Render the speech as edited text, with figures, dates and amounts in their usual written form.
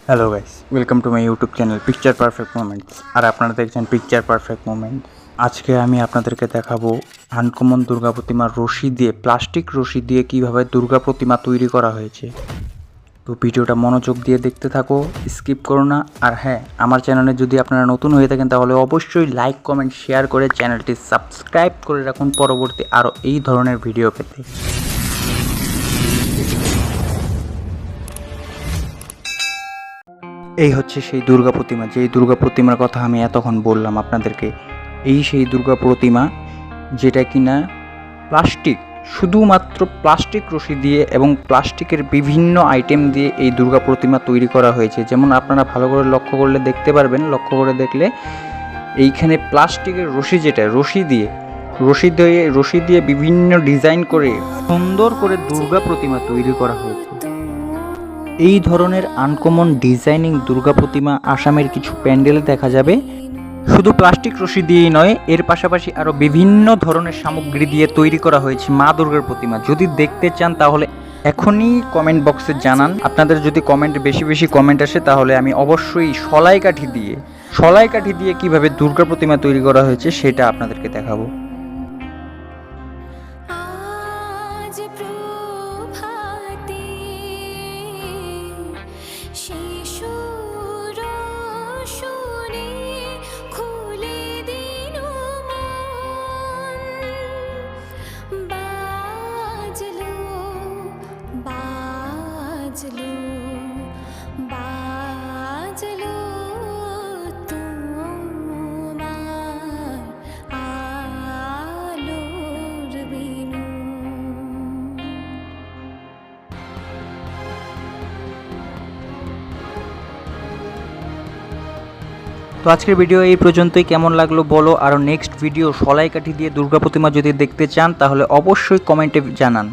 Hello guys, welcome to my YouTube channel picture perfect moments. আর আপনারা দেখছেন picture perfect moment. আজকে আমি আপনাদেরকে দেখাবো আনকমন দুর্গা প্রতিমার রশি দিয়ে, প্লাস্টিক রশি দিয়ে কীভাবে দুর্গা প্রতিমা তৈরি করা হয়েছে। তো ভিডিওটা মনোযোগ দিয়ে দেখতে থাকো, স্কিপ করো না। আর হ্যাঁ, আমার চ্যানেলে যদি আপনারা নতুন হয়ে থাকেন তাহলে অবশ্যই লাইক, কমেন্ট, শেয়ার করে চ্যানেলটি সাবস্ক্রাইব করে রাখুন পরবর্তী আরও এই ধরনের ভিডিও পেতে। এই হচ্ছে সেই দুর্গা প্রতিমা, যেই দুর্গা প্রতিমার কথা আমি এতক্ষণ বললাম আপনাদেরকে। এই সেই দুর্গা প্রতিমা যেটা কিনা প্লাস্টিক, শুধুমাত্র প্লাস্টিক রশি দিয়ে এবং প্লাস্টিকের বিভিন্ন আইটেম দিয়ে এই দুর্গা প্রতিমা তৈরি করা হয়েছে। যেমন আপনারা ভালো করে লক্ষ্য করলে দেখতে পারবেন, লক্ষ্য করে দেখলে এইখানে প্লাস্টিকের রশি, যেটা রশি দিয়ে বিভিন্ন ডিজাইন করে সুন্দর করে দুর্গা প্রতিমা তৈরি করা হয়েছে। এই ধরনের আনকমন ডিজাইনিং দুর্গা প্রতিমা আসামের কিছু প্যান্ডেলে দেখা যাবে। শুধু প্লাস্টিক রশি দিয়েই নয়, এর পাশাপাশি আরও বিভিন্ন ধরনের সামগ্রী দিয়ে তৈরি করা হয়েছে মা দুর্গার প্রতিমা। যদি দেখতে চান তাহলে এখনই কমেন্ট বক্সে জানান। আপনাদের যদি বেশি কমেন্ট আসে তাহলে আমি অবশ্যই সলাই কাঠি দিয়ে কিভাবে দুর্গা প্রতিমা তৈরি করা হয়েছে সেটা আপনাদেরকে দেখাবো। তো আজকের ভিডিও এই পর্যন্তই। কেমন লাগলো বলো। আর নেক্সট ভিডিও সলাই কাঠি দিয়ে দুর্গা প্রতিমা যদি দেখতে চান তাহলে অবশ্যই কমেন্টে জানান।